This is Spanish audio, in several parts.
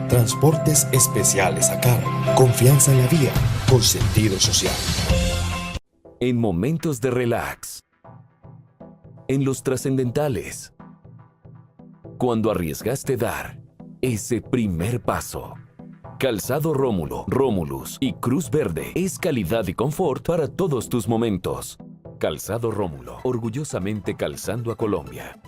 Transportes Especiales a cargo. Confianza en la vía con sentido social. En momentos de relax. En los trascendentales. Cuando arriesgaste dar ese primer paso. Calzado Rómulo, Rómulus y Cruz Verde es calidad y confort para todos tus momentos. Calzado Rómulo, orgullosamente calzando a Colombia.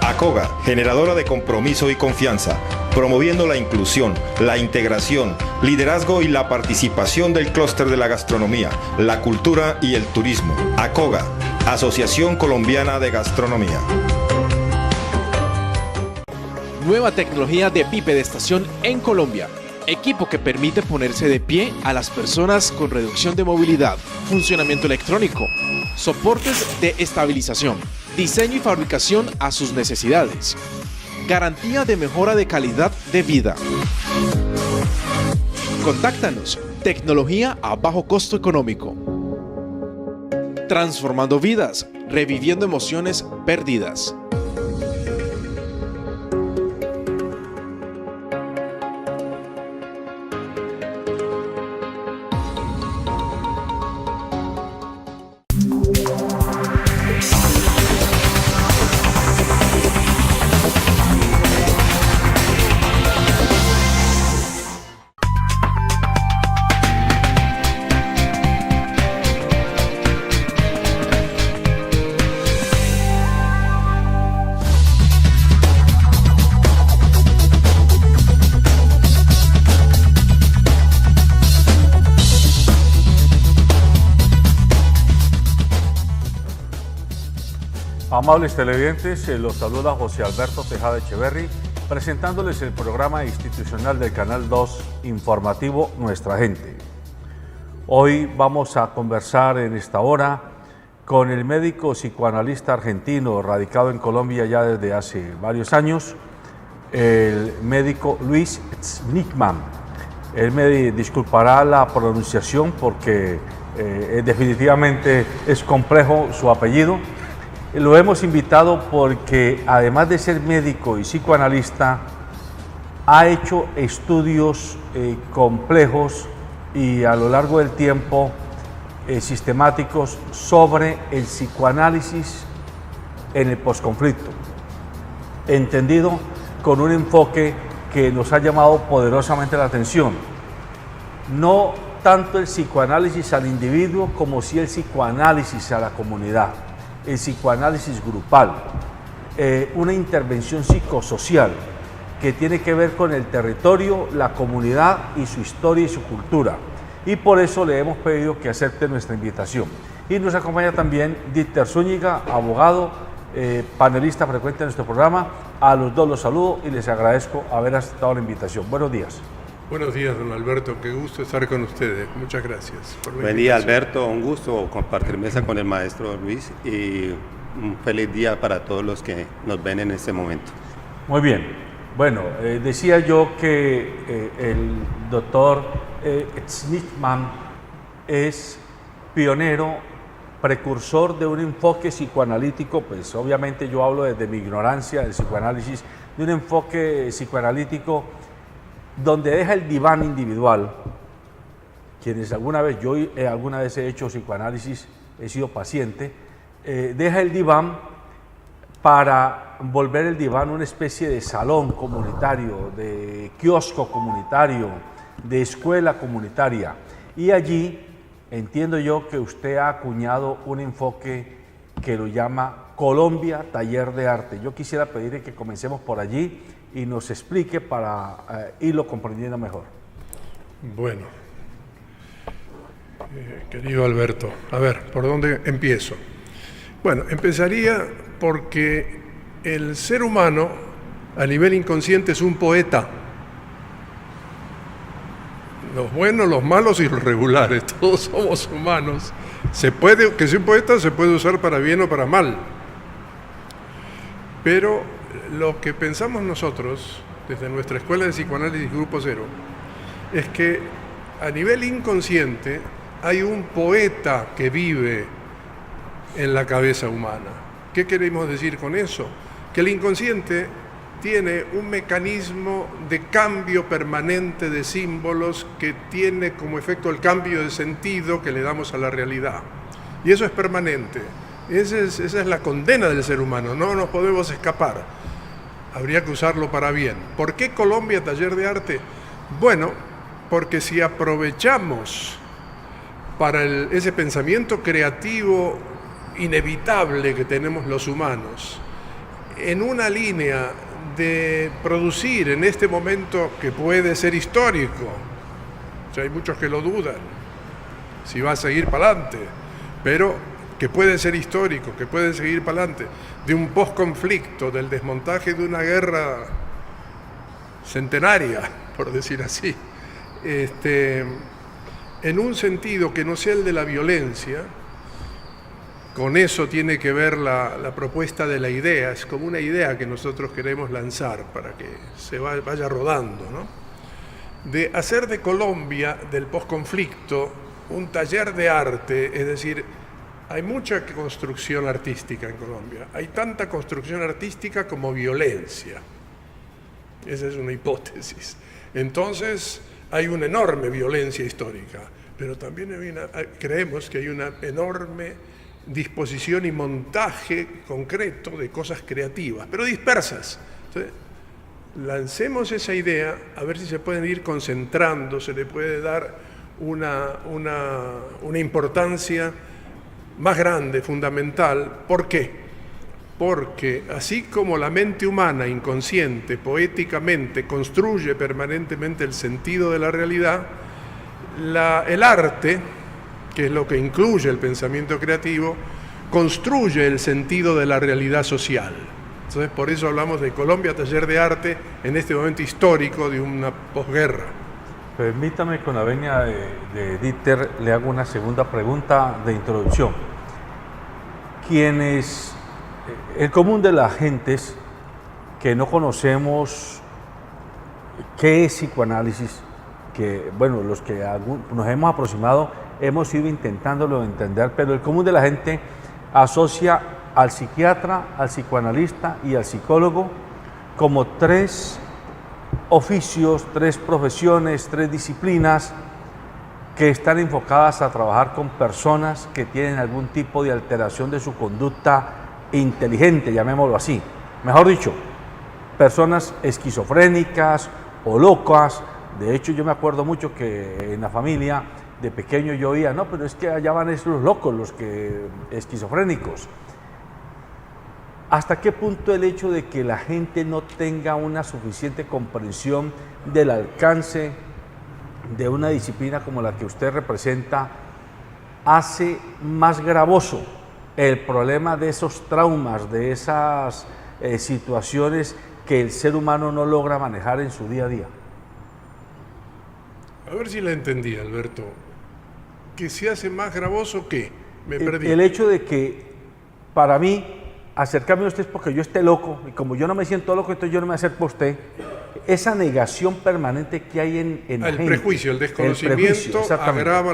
ACOGA, generadora de compromiso y confianza, promoviendo la inclusión, la integración, liderazgo y la participación del clúster de la gastronomía, la cultura y el turismo. ACOGA, Asociación Colombiana de Gastronomía. Nueva tecnología de bipedestación en Colombia. Equipo que permite ponerse de pie a las personas con reducción de movilidad, funcionamiento electrónico, soportes de estabilización, diseño y fabricación a sus necesidades, garantía de mejora de calidad de vida. Contáctanos, tecnología a bajo costo económico. Transformando vidas, reviviendo emociones perdidas. Amables televidentes, los saluda José Alberto Tejada Echeverry, presentándoles el programa institucional del Canal 2 informativo Nuestra Gente. Hoy vamos a conversar en esta hora con el médico psicoanalista argentino radicado en Colombia ya desde hace varios años, el médico Luis Znickman. Él me disculpará la pronunciación porque definitivamente es complejo su apellido. Lo hemos invitado porque, además de ser médico y psicoanalista, ha hecho estudios complejos y a lo largo del tiempo sistemáticos sobre el psicoanálisis en el posconflicto, entendido con un enfoque que nos ha llamado poderosamente la atención. No tanto el psicoanálisis al individuo como sí el psicoanálisis a la comunidad. El psicoanálisis grupal, una intervención psicosocial que tiene que ver con el territorio, la comunidad y su historia y su cultura. Y por eso le hemos pedido que acepte nuestra invitación. Y nos acompaña también Dieter Zúñiga, abogado, panelista frecuente en nuestro programa. A los dos los saludo y les agradezco haber aceptado la invitación. Buenos días. Buenos días, don Alberto. Qué gusto estar con ustedes. Muchas gracias. Buen día, Alberto. Un gusto compartir mesa con el maestro Luis y un feliz día para todos los que nos ven en este momento. Muy bien. Bueno, decía yo que el doctor Znickman es pionero, precursor de un enfoque psicoanalítico, pues obviamente yo hablo desde mi ignorancia del psicoanálisis, de un enfoque psicoanalítico donde deja el diván individual. Quienes alguna vez he hecho psicoanálisis, he sido paciente, deja el diván para volver el diván una especie de salón comunitario, de kiosco comunitario, de escuela comunitaria. Y allí entiendo yo que usted ha acuñado un enfoque que lo llama Colombia Taller de Arte. Yo quisiera pedirle que comencemos por allí y nos explique para irlo comprendiendo mejor. Bueno, querido Alberto, a ver, ¿por dónde empiezo? Bueno, empezaría porque el ser humano a nivel inconsciente es un poeta. Los buenos, los malos y los regulares, todos somos humanos. Que sea un poeta se puede usar para bien o para mal. Pero lo que pensamos nosotros, desde nuestra Escuela de Psicoanálisis Grupo Cero, es que a nivel inconsciente hay un poeta que vive en la cabeza humana. ¿Qué queremos decir con eso? Que el inconsciente tiene un mecanismo de cambio permanente de símbolos que tiene como efecto el cambio de sentido que le damos a la realidad. Y eso es permanente. Esa es la condena del ser humano, no nos podemos escapar. Habría que usarlo para bien. ¿Por qué Colombia Taller de Arte? Bueno, porque si aprovechamos para ese pensamiento creativo inevitable que tenemos los humanos, en una línea de producir en este momento que puede ser histórico, o sea, hay muchos que lo dudan, si va a seguir para adelante, pero que puede ser histórico, que puede seguir para adelante, de un posconflicto, del desmontaje de una guerra centenaria, por decir así, en un sentido que no sea el de la violencia. Con eso tiene que ver la propuesta de la idea, es como una idea que nosotros queremos lanzar para que se vaya rodando, ¿no? De hacer de Colombia, del posconflicto, un taller de arte, es decir, hay mucha construcción artística en Colombia, hay tanta construcción artística como violencia, esa es una hipótesis. Entonces hay una enorme violencia histórica, pero también creemos que hay una enorme disposición y montaje concreto de cosas creativas, pero dispersas. Entonces, lancemos esa idea a ver si se pueden ir concentrando, se le puede dar una importancia más grande, fundamental. ¿Por qué? Porque así como la mente humana inconsciente, poéticamente, construye permanentemente el sentido de la realidad, el arte, que es lo que incluye el pensamiento creativo, construye el sentido de la realidad social. Entonces, por eso hablamos de Colombia Taller de Arte en este momento histórico de una posguerra. Permítame, con la venia de Dieter, le hago una segunda pregunta de introducción. El común de las gentes que no conocemos qué es psicoanálisis, que, bueno, los que nos hemos aproximado, hemos ido intentándolo entender, pero el común de la gente asocia al psiquiatra, al psicoanalista y al psicólogo como tres oficios, tres profesiones, tres disciplinas que están enfocadas a trabajar con personas que tienen algún tipo de alteración de su conducta inteligente, llamémoslo así. Mejor dicho, personas esquizofrénicas o locas. De hecho, yo me acuerdo mucho que en la familia de pequeño yo oía, no, pero es que allá van esos locos, los que esquizofrénicos. ¿Hasta qué punto el hecho de que la gente no tenga una suficiente comprensión del alcance de una disciplina como la que usted representa hace más gravoso el problema de esos traumas, de esas situaciones que el ser humano no logra manejar en su día a día? A ver si la entendí, Alberto. ¿Que se hace más gravoso qué? Me perdí. El hecho de que, para mí, acercarme a usted es porque yo esté loco, y como yo no me siento loco, entonces yo no me acerco a usted. Esa negación permanente que hay en la gente. El prejuicio, el desconocimiento agrava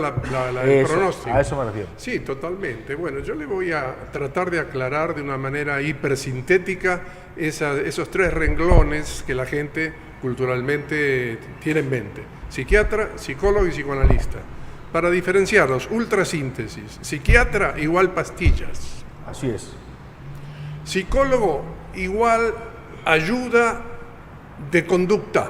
el pronóstico. A eso me refiero. Sí, totalmente. Bueno, yo le voy a tratar de aclarar de una manera hipersintética esos tres renglones que la gente culturalmente tiene en mente. Psiquiatra, psicólogo y psicoanalista. Para diferenciarlos, ultrasíntesis. Psiquiatra igual pastillas. Así es. Psicólogo igual ayuda de conducta.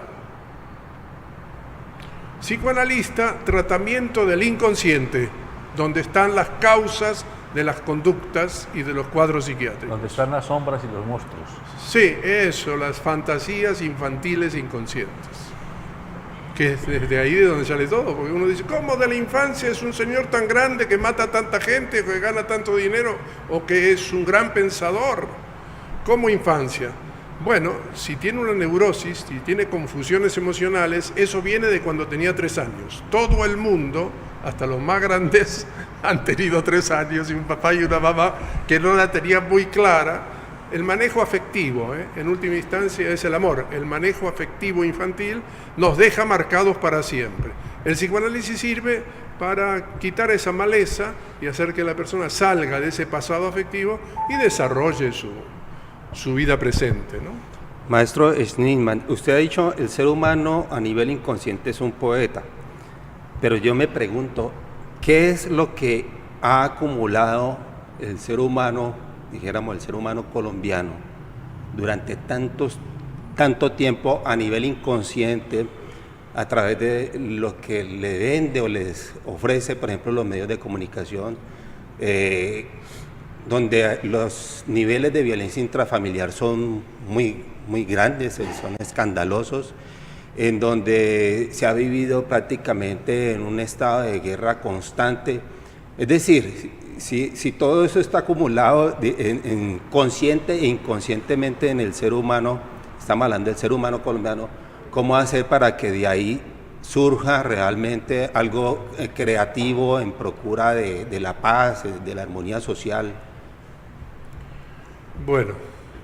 Psicoanalista, tratamiento del inconsciente, donde están las causas de las conductas y de los cuadros psiquiátricos. Donde están las sombras y los monstruos. Sí, eso, las fantasías infantiles inconscientes. Que es desde ahí de donde sale todo, porque uno dice, ¿cómo de la infancia es un señor tan grande que mata a tanta gente, que gana tanto dinero, o que es un gran pensador? ¿Cómo infancia? Bueno, si tiene una neurosis, si tiene confusiones emocionales, eso viene de cuando tenía 3 años. Todo el mundo, hasta los más grandes, han tenido 3 años, y un papá y una mamá que no la tenían muy clara. El manejo afectivo, en última instancia, es el amor. El manejo afectivo infantil nos deja marcados para siempre. El psicoanálisis sirve para quitar esa maleza y hacer que la persona salga de ese pasado afectivo y desarrolle su vida presente, ¿no? Maestro Schneemann, usted ha dicho el ser humano a nivel inconsciente es un poeta, pero yo me pregunto, ¿qué es lo que ha acumulado el ser humano, dijéramos el ser humano colombiano, durante tanto tiempo a nivel inconsciente, a través de lo que le vende o les ofrece, por ejemplo, los medios de comunicación, donde los niveles de violencia intrafamiliar son muy grandes, son escandalosos, en donde se ha vivido prácticamente en un estado de guerra constante? Es decir, si todo eso está acumulado en consciente e inconscientemente en el ser humano, estamos hablando del ser humano colombiano, ¿cómo hacer para que de ahí surja realmente algo creativo en procura de la paz, de la armonía social? Bueno,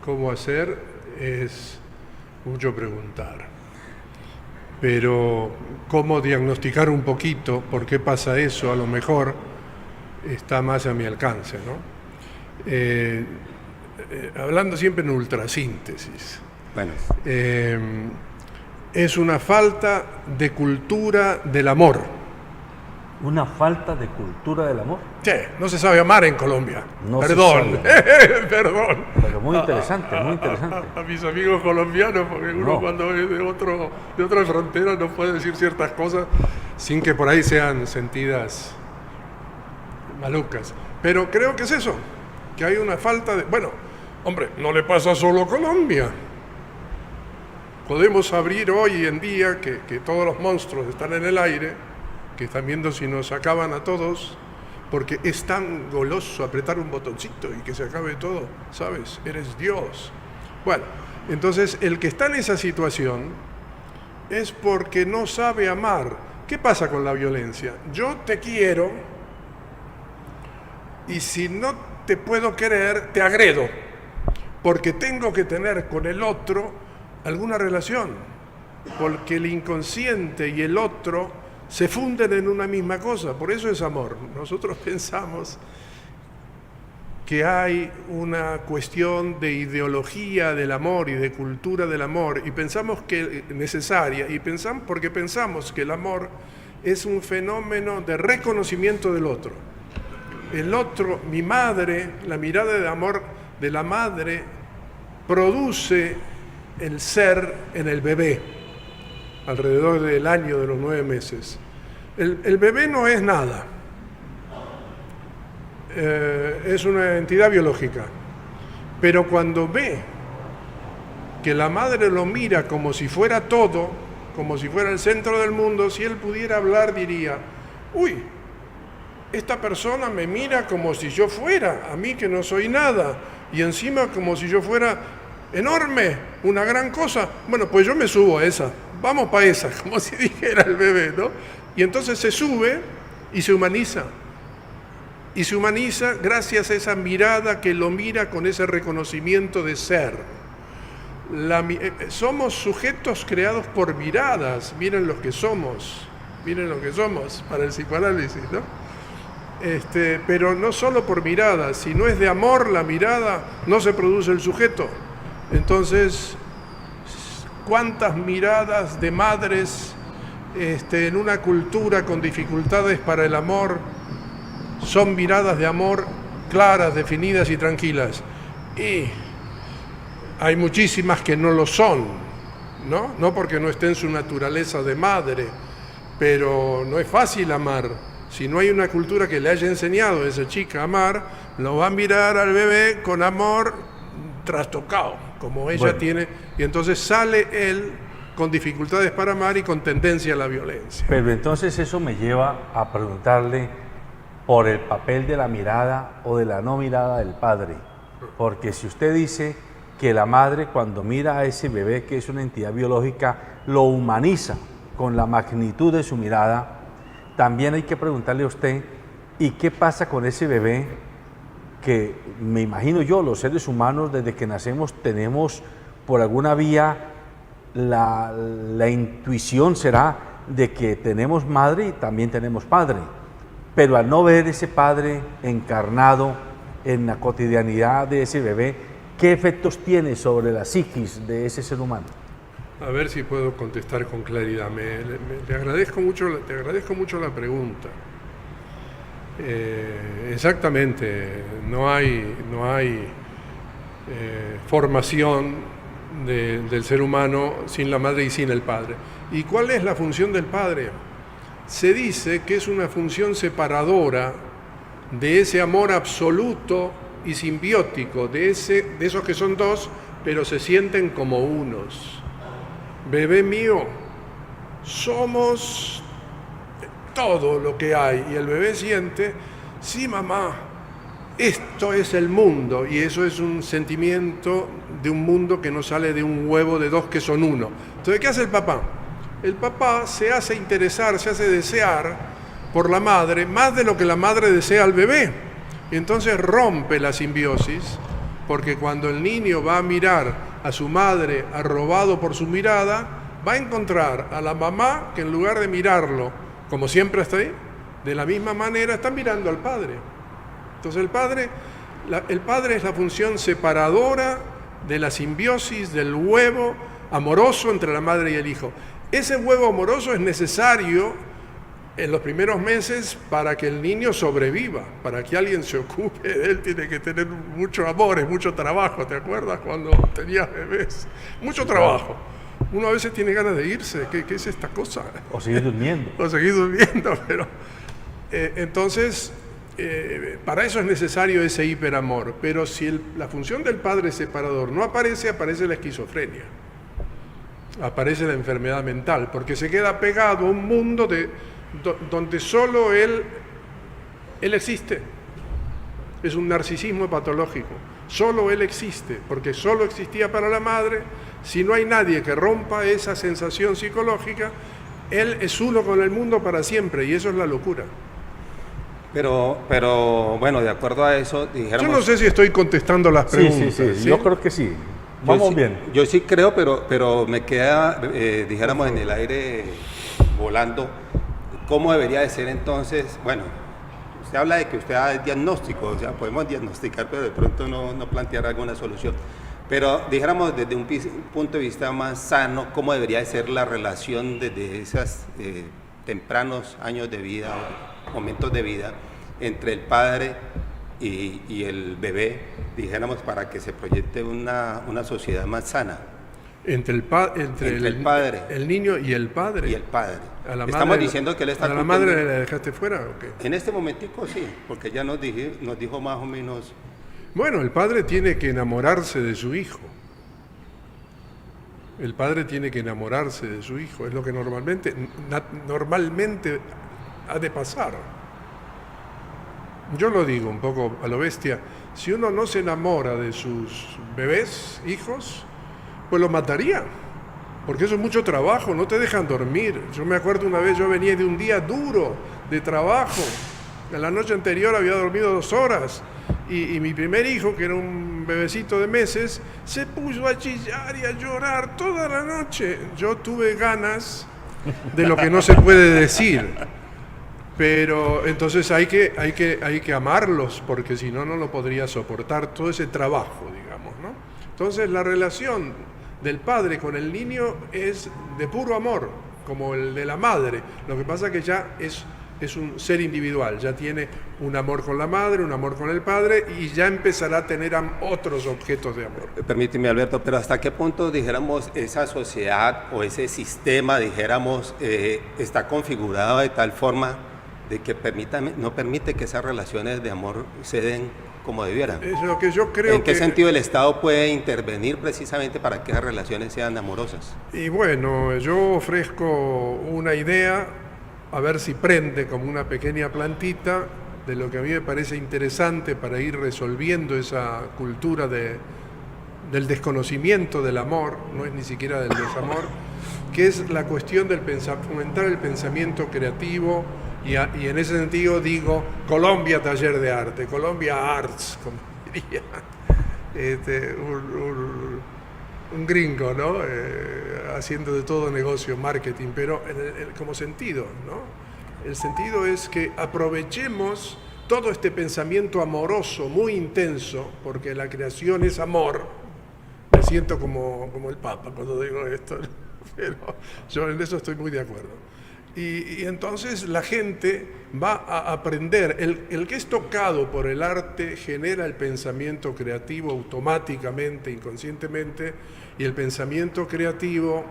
¿cómo hacer? Es mucho preguntar. Pero cómo diagnosticar un poquito por qué pasa eso, a lo mejor está más a mi alcance, ¿no? Hablando siempre en ultrasíntesis. Bueno. Es una falta de cultura del amor. ¿Una falta de cultura del amor? Sí, no se sabe amar en Colombia. No perdón, se sabe. perdón. Pero muy interesante, muy interesante. A mis amigos colombianos, porque uno No. cuando es de otra frontera no puede decir ciertas cosas sin que por ahí sean sentidas malucas. Pero creo que es eso, que hay una falta de... Bueno, hombre, no le pasa solo a Colombia. Podemos abrir hoy en día que todos los monstruos están en el aire, que están viendo si nos acaban a todos, porque es tan goloso apretar un botoncito y que se acabe todo, ¿sabes? Eres Dios. Bueno, entonces el que está en esa situación es porque no sabe amar. ¿Qué pasa con la violencia? Yo te quiero y si no te puedo querer, te agredo, porque tengo que tener con el otro alguna relación, porque el inconsciente y el otro se funden en una misma cosa, por eso es amor. Nosotros pensamos que hay una cuestión de ideología del amor y de cultura del amor, y pensamos que es necesaria, porque pensamos que el amor es un fenómeno de reconocimiento del otro. El otro, mi madre, la mirada de amor de la madre produce el ser en el bebé, alrededor del año de los 9 meses. El bebé no es nada, es una entidad biológica, pero cuando ve que la madre lo mira como si fuera todo, como si fuera el centro del mundo, si él pudiera hablar diría, uy, esta persona me mira como si yo fuera, a mí que no soy nada, y encima como si yo fuera enorme, una gran cosa. Bueno, pues yo me subo a esa, vamos para esa, como si dijera el bebé, ¿no? Y entonces se sube y se humaniza. Y se humaniza gracias a esa mirada que lo mira con ese reconocimiento de ser. Somos sujetos creados por miradas, miren lo que somos para el psicoanálisis, ¿no? Pero no solo por miradas, si no es de amor la mirada, no se produce el sujeto. Entonces, ¿cuántas miradas de madres en una cultura con dificultades para el amor son miradas de amor claras, definidas y tranquilas? Y hay muchísimas que no lo son, ¿no? No porque no esté en su naturaleza de madre, pero no es fácil amar. Si no hay una cultura que le haya enseñado a esa chica a amar, lo va a mirar al bebé con amor trastocado, como ella tiene, y entonces sale él con dificultades para amar y con tendencia a la violencia. Pero entonces eso me lleva a preguntarle por el papel de la mirada o de la no mirada del padre. Porque si usted dice que la madre cuando mira a ese bebé, que es una entidad biológica, lo humaniza con la magnitud de su mirada, también hay que preguntarle a usted, ¿y qué pasa con ese bebé que me imagino yo, los seres humanos desde que nacemos tenemos por alguna vía la intuición será de que tenemos madre y también tenemos padre, pero al no ver ese padre encarnado en la cotidianidad de ese bebé, ¿qué efectos tiene sobre la psiquis de ese ser humano? A ver si puedo contestar con claridad. Te agradezco mucho la pregunta. Exactamente, no hay formación del ser humano sin la madre y sin el padre. ¿Y cuál es la función del padre? Se dice que es una función separadora de ese amor absoluto y simbiótico, de esos que son dos, pero se sienten como unos. Bebé mío, somos todo lo que hay. Y el bebé siente, sí mamá, esto es el mundo. Y eso es un sentimiento de un mundo que no sale de un huevo de dos que son uno. Entonces, ¿qué hace el papá? El papá se hace interesar, se hace desear por la madre más de lo que la madre desea al bebé. Y entonces rompe la simbiosis, porque cuando el niño va a mirar a su madre arrobado por su mirada, va a encontrar a la mamá que en lugar de mirarlo, como siempre está ahí, de la misma manera está mirando al padre. Entonces el padre es la función separadora de la simbiosis, del huevo amoroso entre la madre y el hijo. Ese huevo amoroso es necesario en los primeros meses para que el niño sobreviva, para que alguien se ocupe de él, tiene que tener mucho amor, es mucho trabajo. ¿Te acuerdas cuando tenías bebés? Mucho trabajo. Uno a veces tiene ganas de irse. ¿Qué es esta cosa? O seguir durmiendo. O seguir durmiendo, pero... entonces, para eso es necesario ese hiperamor. Pero si la función del padre separador no aparece, aparece la esquizofrenia. Aparece la enfermedad mental, porque se queda pegado a un mundo donde solo él existe. Es un narcisismo patológico. Solo él existe, porque solo existía para la madre. Si no hay nadie que rompa esa sensación psicológica, él es uno con el mundo para siempre, y eso es la locura. Pero bueno, de acuerdo a eso, dijéramos... Yo no sé si estoy contestando las preguntas. Sí, yo creo que sí. Vamos bien. Yo sí creo, pero me queda, dijéramos, en el aire volando. ¿Cómo debería de ser entonces? Bueno, usted habla de que usted da el diagnóstico, o sea, podemos diagnosticar, pero de pronto no plantear alguna solución. Pero dijéramos desde un punto de vista más sano, ¿cómo debería de ser la relación desde esos tempranos años de vida, momentos de vida, entre el padre y el bebé, dijéramos, para que se proyecte una sociedad más sana? Entre el padre, el niño y el padre. Y el padre. Estamos diciendo que él está... ¿A la madre la dejaste fuera o qué? En este momentico sí, porque ya nos dijo más o menos... Bueno, el padre tiene que enamorarse de su hijo. El padre tiene que enamorarse de su hijo. Es lo que normalmente ha de pasar. Yo lo digo un poco a lo bestia. Si uno no se enamora de sus bebés, hijos, pues los mataría. Porque eso es mucho trabajo, no te dejan dormir. Yo me acuerdo una vez, yo venía de un día duro de trabajo. En la noche anterior había dormido 2 horas. Y mi primer hijo, que era un bebecito de meses, se puso a chillar y a llorar toda la noche. Yo tuve ganas de lo que no se puede decir. Pero entonces hay que amarlos, porque si no, no lo podría soportar todo ese trabajo, digamos, ¿no? Entonces la relación del padre con el niño es de puro amor, como el de la madre. Lo que pasa es que ya es un ser individual, ya tiene un amor con la madre, un amor con el padre, y ya empezará a tener otros objetos de amor. Permíteme, Alberto, pero ¿hasta qué punto, dijéramos, esa sociedad o ese sistema, dijéramos, está configurado de tal forma de que no permite que esas relaciones de amor se den como debieran? Es lo que yo creo. ¿En qué sentido el Estado puede intervenir precisamente para que esas relaciones sean amorosas? Y bueno, yo ofrezco una idea, a ver si prende como una pequeña plantita, de lo que a mí me parece interesante para ir resolviendo esa cultura del desconocimiento del amor, no es ni siquiera del desamor, que es la cuestión del fomentar el pensamiento creativo, y en ese sentido digo Colombia Taller de Arte, Colombia Arts, como diría un gringo, ¿no? Haciendo de todo negocio, marketing, pero como sentido, ¿no? El sentido es que aprovechemos todo este pensamiento amoroso muy intenso, porque la creación es amor, siento como el Papa cuando digo esto, pero yo en eso estoy muy de acuerdo. Y entonces la gente va a aprender. El que es tocado por el arte genera el pensamiento creativo automáticamente, inconscientemente, y el pensamiento creativo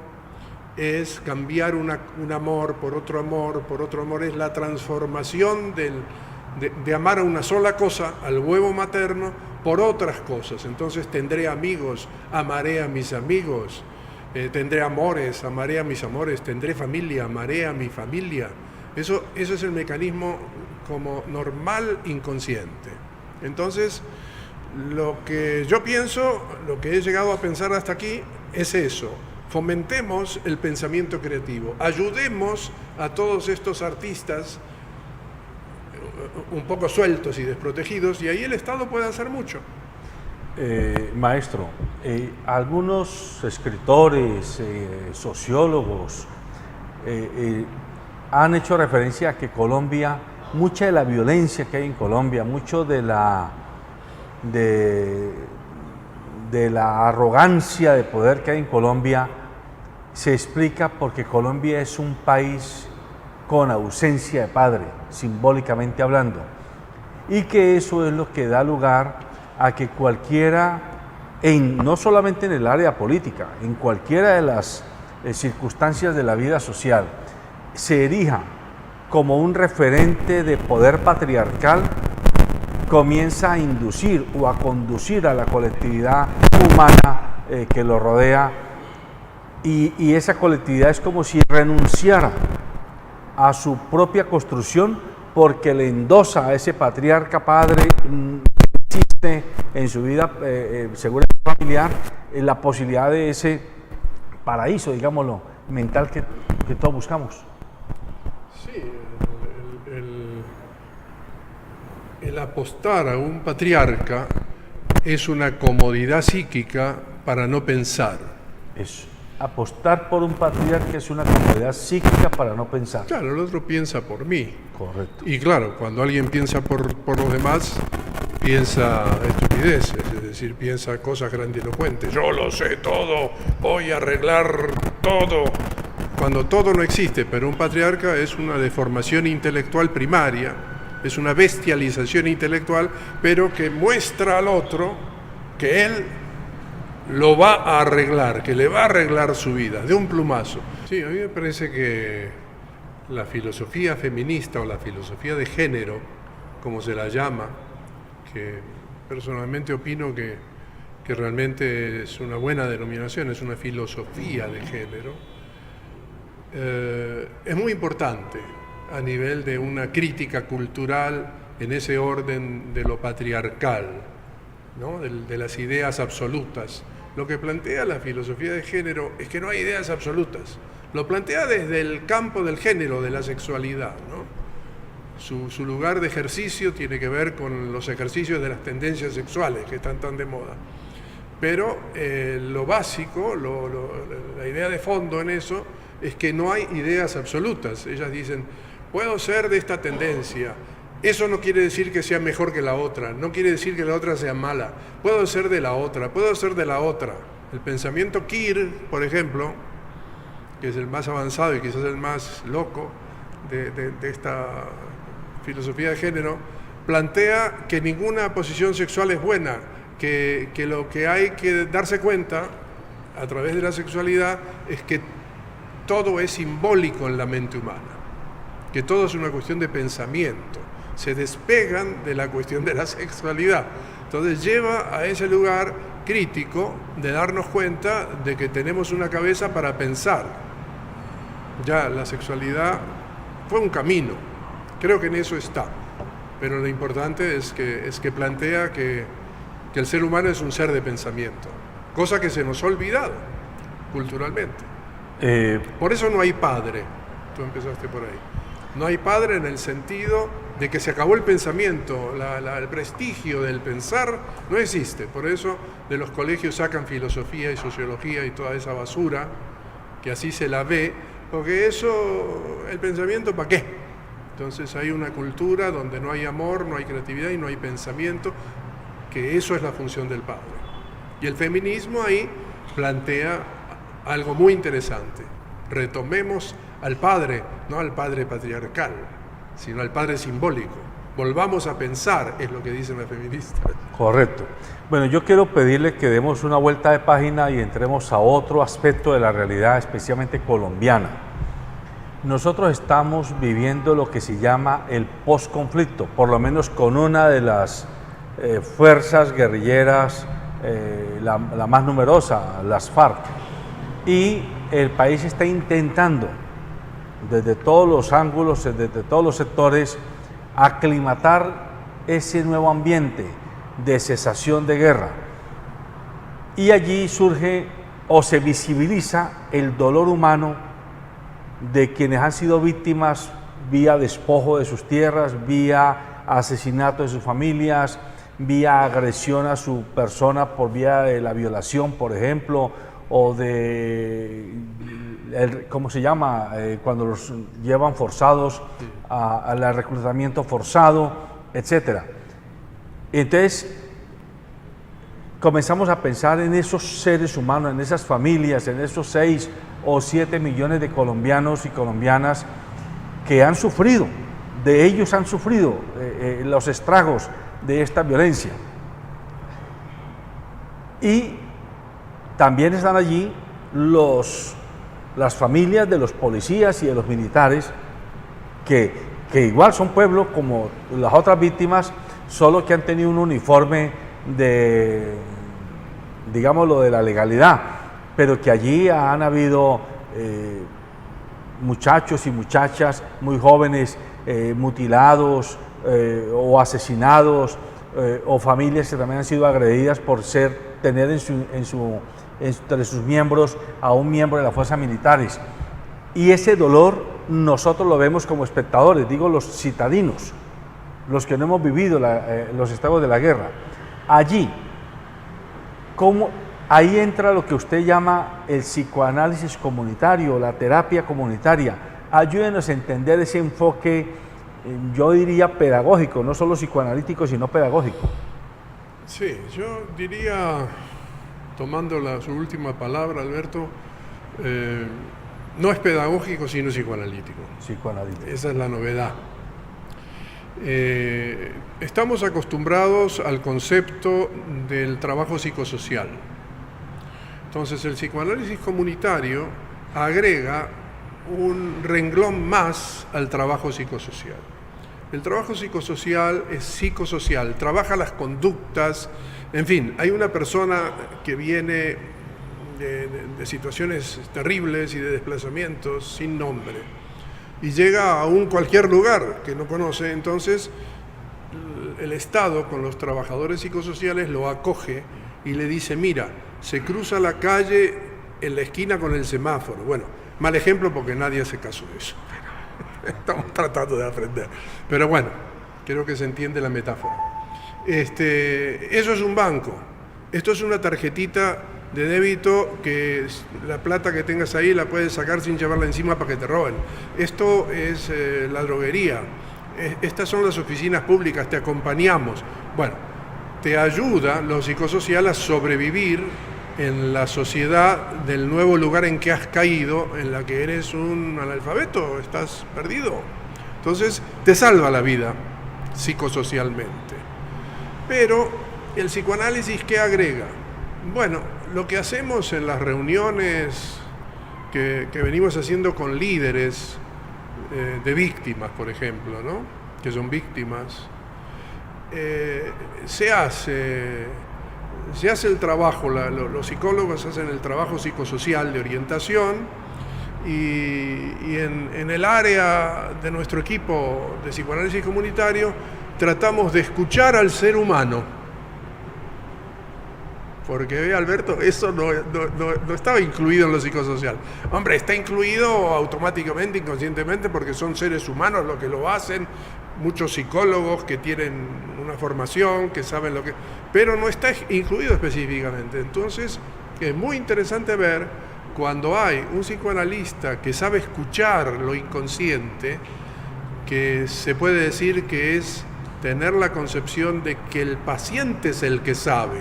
es cambiar un amor por otro amor, es la transformación de amar a una sola cosa, al huevo materno, por otras cosas. Entonces tendré amigos, amaré a mis amigos, tendré amores, amaré a mis amores, tendré familia, amaré a mi familia. Eso es el mecanismo como normal inconsciente. Entonces, lo que yo pienso, lo que he llegado a pensar hasta aquí, es eso. Fomentemos el pensamiento creativo, ayudemos a todos estos artistas un poco sueltos y desprotegidos, y ahí el Estado puede hacer mucho. Maestro, algunos escritores, sociólogos han hecho referencia a que Colombia, mucha de la violencia que hay en Colombia, mucho de la arrogancia de poder que hay en Colombia se explica porque Colombia es un país con ausencia de padre, simbólicamente hablando, y que eso es lo que da lugar a que cualquiera, no solamente en el área política, en cualquiera de las circunstancias de la vida social, se erija como un referente de poder patriarcal, comienza a inducir o a conducir a la colectividad humana que lo rodea, y esa colectividad es como si renunciara a su propia construcción porque le endosa a ese patriarca padre que existe en su vida seguramente familiar la posibilidad de ese paraíso, digámoslo, mental que todos buscamos. Sí, el apostar a un patriarca es una comodidad psíquica para no pensar. Eso. Apostar por un patriarca es una comodidad psíquica para no pensar. Claro, el otro piensa por mí. Correcto. Y claro, cuando alguien piensa por los demás, piensa estupideces, es decir, piensa cosas grandilocuentes. Yo lo sé todo, voy a arreglar todo. Cuando todo no existe, pero un patriarca es una deformación intelectual primaria, es una bestialización intelectual, pero que muestra al otro que él lo va a arreglar, que le va a arreglar su vida, de un plumazo. Sí, a mí me parece que la filosofía feminista o la filosofía de género, como se la llama, que personalmente opino que realmente es una buena denominación, es una filosofía de género, es muy importante a nivel de una crítica cultural en ese orden de lo patriarcal, ¿no? de las ideas absolutas. Lo que plantea la filosofía de género es que no hay ideas absolutas. Lo plantea desde el campo del género, de la sexualidad, ¿no? Su lugar de ejercicio tiene que ver con los ejercicios de las tendencias sexuales que están tan de moda. Pero lo básico, la idea de fondo en eso, es que no hay ideas absolutas. Ellas dicen, puedo ser de esta tendencia. Eso no quiere decir que sea mejor que la otra, no quiere decir que la otra sea mala. Puedo ser de la otra, puedo ser de la otra. El pensamiento queer, por ejemplo, que es el más avanzado y quizás el más loco de esta filosofía de género, plantea que ninguna posición sexual es buena, que lo que hay que darse cuenta a través de la sexualidad es que todo es simbólico en la mente humana, que todo es una cuestión de pensamiento. Se despegan de la cuestión de la sexualidad. Entonces lleva a ese lugar crítico de darnos cuenta de que tenemos una cabeza para pensar. Ya la sexualidad fue un camino, creo que en eso está, pero lo importante es que plantea que el ser humano es un ser de pensamiento, cosa que se nos ha olvidado culturalmente. Por eso no hay padre, tú empezaste por ahí. No hay padre en el sentido de que se acabó el pensamiento, el prestigio del pensar no existe. Por eso de los colegios sacan filosofía y sociología y toda esa basura, que así se la ve, porque eso, el pensamiento, ¿para qué? Entonces hay una cultura donde no hay amor, no hay creatividad y no hay pensamiento, que eso es la función del padre. Y el feminismo ahí plantea algo muy interesante. Retomemos al padre, no al padre patriarcal, sino al padre simbólico. Volvamos a pensar, es lo que dicen las feministas. Correcto. Bueno, yo quiero pedirle que demos una vuelta de página y entremos a otro aspecto de la realidad, especialmente colombiana. Nosotros estamos viviendo lo que se llama el posconflicto, por lo menos con una de las fuerzas guerrilleras, la más numerosa, las FARC. Y el país está intentando, desde todos los ángulos, desde todos los sectores, aclimatar ese nuevo ambiente de cesación de guerra. Y allí surge o se visibiliza el dolor humano de quienes han sido víctimas vía despojo de sus tierras, vía asesinato de sus familias, vía agresión a su persona por vía de la violación, por ejemplo, o de, ¿cómo se llama? Cuando los llevan forzados al reclutamiento forzado, etc. Entonces, comenzamos a pensar en esos seres humanos, en esas familias, en esos 6 o 7 millones de colombianos y colombianas que han sufrido, de ellos han sufrido los estragos de esta violencia. Y también están allí las familias de los policías y de los militares, que igual son pueblo como las otras víctimas, solo que han tenido un uniforme de, digámoslo, de la legalidad, pero que allí han habido muchachos y muchachas muy jóvenes mutilados o asesinados, o familias que también han sido agredidas por tener entre sus miembros a un miembro de las fuerzas militares. Y ese dolor nosotros lo vemos como espectadores, digo los citadinos, los que no hemos vivido los estragos de la guerra. Allí, ahí entra lo que usted llama el psicoanálisis comunitario, la terapia comunitaria. Ayúdenos a entender ese enfoque, yo diría pedagógico, no solo psicoanalítico, sino pedagógico. Sí, yo diría, tomando su última palabra, Alberto, no es pedagógico, sino psicoanalítico. Psicoanalítico. Esa es la novedad. Estamos acostumbrados al concepto del trabajo psicosocial. Entonces, el psicoanálisis comunitario agrega un renglón más al trabajo psicosocial. El trabajo psicosocial es psicosocial, trabaja las conductas, en fin, hay una persona que viene de situaciones terribles y de desplazamientos sin nombre y llega a cualquier lugar que no conoce, entonces el Estado con los trabajadores psicosociales lo acoge y le dice, mira, se cruza la calle en la esquina con el semáforo. Bueno, mal ejemplo porque nadie hace caso de eso. Estamos tratando de aprender. Pero bueno, creo que se entiende la metáfora. Eso es un banco. Esto es una tarjetita de débito que la plata que tengas ahí la puedes sacar sin llevarla encima para que te roben. Esto es la droguería. Estas son las oficinas públicas, te acompañamos. Bueno, te ayuda lo psicosocial a sobrevivir en la sociedad del nuevo lugar en que has caído, en la que eres un analfabeto, estás perdido. Entonces, te salva la vida psicosocialmente. Pero el psicoanálisis, ¿qué agrega? Bueno, lo que hacemos en las reuniones que venimos haciendo con líderes de víctimas, por ejemplo, ¿no? Que son víctimas, se hace el trabajo, los psicólogos hacen el trabajo psicosocial de orientación y en el área de nuestro equipo de psicoanálisis comunitario tratamos de escuchar al ser humano. Porque, Alberto, eso no estaba incluido en lo psicosocial. Hombre, está incluido automáticamente, inconscientemente, porque son seres humanos los que lo hacen, muchos psicólogos que tienen una formación, que saben lo que... Pero no está incluido específicamente. Entonces, es muy interesante ver cuando hay un psicoanalista que sabe escuchar lo inconsciente, que se puede decir que es tener la concepción de que el paciente es el que sabe,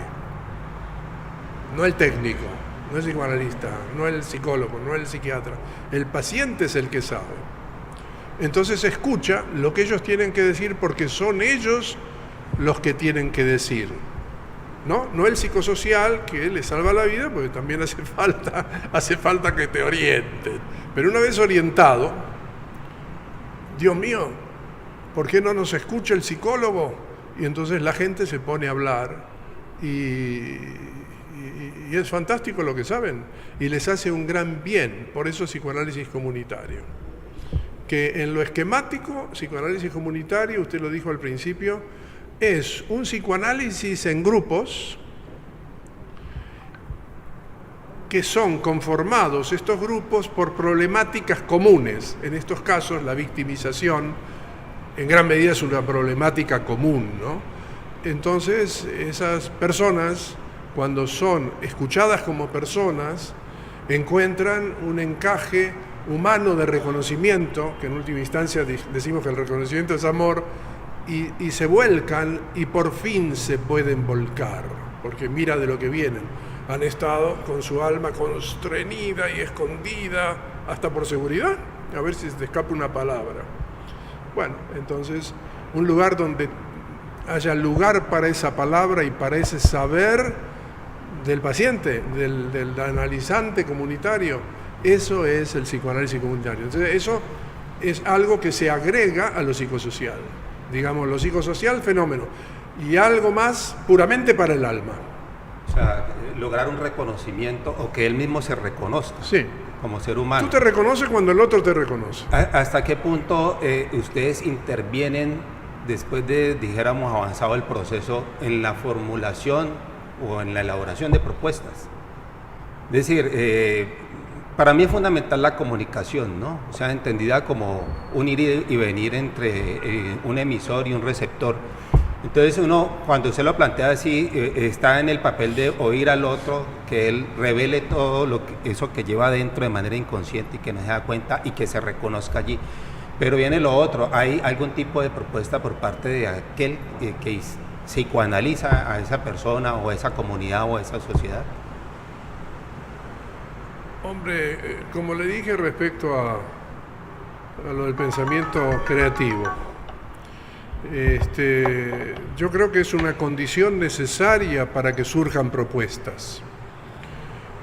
no el técnico. no el psicoanalista, no el psicólogo, no el psiquiatra. El paciente es el que sabe. Entonces escucha lo que ellos tienen que decir porque son ellos los que tienen que decir. No el psicosocial que le salva la vida, porque también hace falta que te orienten. Pero una vez orientado, Dios mío, ¿por qué no nos escucha el psicólogo? Y entonces la gente se pone a hablar y es fantástico lo que saben y les hace un gran bien. Por eso psicoanálisis comunitario. Que en lo esquemático, psicoanálisis comunitario, usted lo dijo al principio, es un psicoanálisis en grupos que son conformados estos grupos por problemáticas comunes. En estos casos la victimización en gran medida es una problemática común, ¿no? Entonces esas personas, cuando son escuchadas como personas, encuentran un encaje humano de reconocimiento, que en última instancia decimos que el reconocimiento es amor, y se vuelcan y por fin se pueden volcar, porque mira de lo que vienen. Han estado con su alma constreñida y escondida, hasta por seguridad, a ver si se te escapa una palabra. Bueno, entonces, un lugar donde haya lugar para esa palabra y para ese saber del paciente, del analizante comunitario, eso es el psicoanálisis comunitario. Entonces, eso es algo que se agrega a lo psicosocial. Digamos, lo psicosocial, fenómeno, y algo más puramente para el alma. O sea, lograr un reconocimiento o que él mismo se reconozca como ser humano. Tú te reconoces cuando el otro te reconoce. ¿Hasta qué punto ustedes intervienen después de, dijéramos, avanzado el proceso en la formulación o en la elaboración de propuestas? Es decir, para mí es fundamental la comunicación, ¿no? O sea, entendida como un ir y venir entre un emisor y un receptor. Entonces uno, cuando se lo plantea así, está en el papel de oír al otro, que él revele todo eso que lleva adentro de manera inconsciente y que no se da cuenta y que se reconozca allí. Pero viene lo otro, ¿hay algún tipo de propuesta por parte de aquel que psicoanaliza a esa persona o a esa comunidad o a esa sociedad? Hombre, como le dije respecto a lo del pensamiento creativo, yo creo que es una condición necesaria para que surjan propuestas.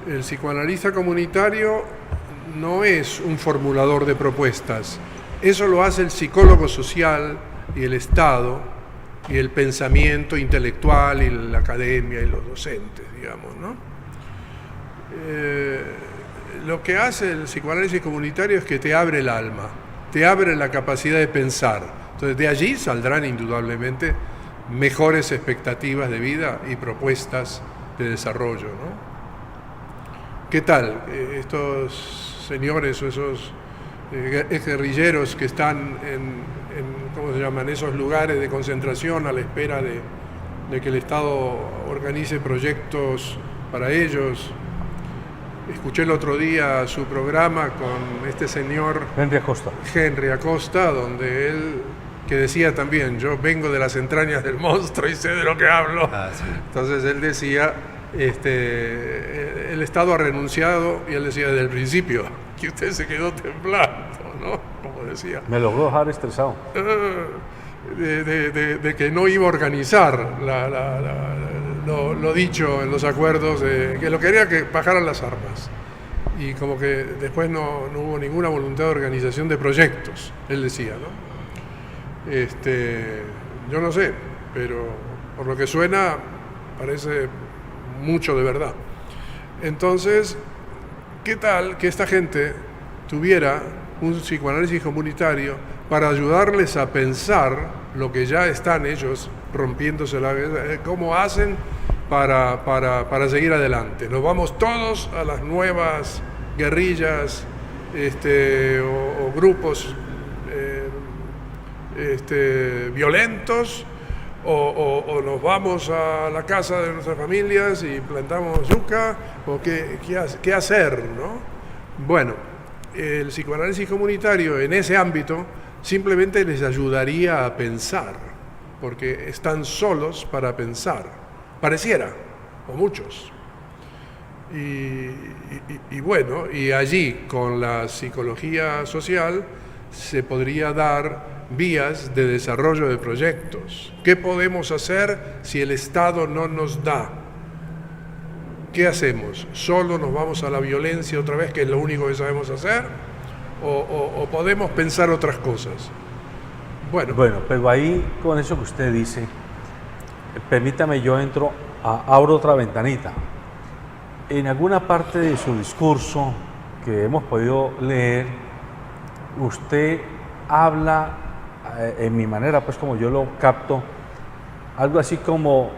El psicoanalista comunitario no es un formulador de propuestas, eso lo hace el psicólogo social y el Estado y el pensamiento intelectual y la academia y los docentes, digamos, ¿no? Lo que hace el psicoanálisis comunitario es que te abre el alma, te abre la capacidad de pensar. Entonces de allí saldrán indudablemente mejores expectativas de vida y propuestas de desarrollo, ¿no? ¿Qué tal estos señores o esos guerrilleros que están ¿cómo se llaman? Esos lugares de concentración a la espera de que el Estado organice proyectos para ellos? Escuché el otro día su programa con este señor Henry Acosta, donde él, que decía también, yo vengo de las entrañas del monstruo y sé de lo que hablo. Sí. Entonces él decía, el Estado ha renunciado, y él decía desde el principio, que usted se quedó temblando, ¿no? Como decía. Me logró dejar estresado. De que no iba a organizar lo dicho en los acuerdos, que lo quería que bajaran las armas. Y como que después no hubo ninguna voluntad de organización de proyectos, él decía, ¿no? Yo no sé, pero por lo que suena parece mucho de verdad. Entonces, ¿qué tal que esta gente tuviera un psicoanálisis comunitario para ayudarles a pensar lo que ya están ellos rompiéndose la cabeza, cómo hacen para seguir adelante? Nos vamos todos a las nuevas guerrillas o grupos violentos, o nos vamos a la casa de nuestras familias y plantamos yuca, o qué hacer, ¿no? Bueno, el psicoanálisis comunitario en ese ámbito simplemente les ayudaría a pensar, porque están solos para pensar, pareciera, o muchos. Y bueno, y allí con la psicología social se podría dar vías de desarrollo de proyectos. ¿Qué podemos hacer si el Estado no nos da? ¿Qué hacemos? ¿Solo nos vamos a la violencia otra vez, que es lo único que sabemos hacer? ¿O podemos pensar otras cosas? Bueno, pero ahí con eso que usted dice, permítame, yo abro otra ventanita. En alguna parte de su discurso que hemos podido leer, usted habla, en mi manera, pues como yo lo capto, algo así como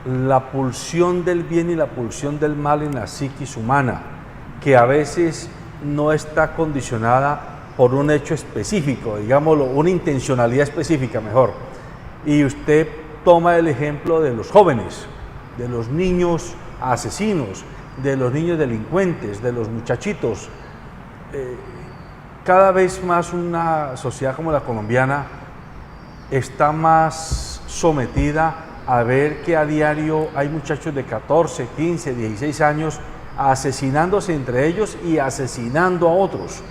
la pulsión del bien y la pulsión del mal en la psiquis humana, que a veces no está condicionada por un hecho específico, digámoslo, una intencionalidad específica mejor. Y usted toma el ejemplo de los jóvenes, de los niños asesinos, de los niños delincuentes, de los muchachitos. Cada vez más una sociedad como la colombiana está más sometida a ver que a diario hay muchachos de 14, 15, 16 años asesinándose entre ellos y asesinando a otros,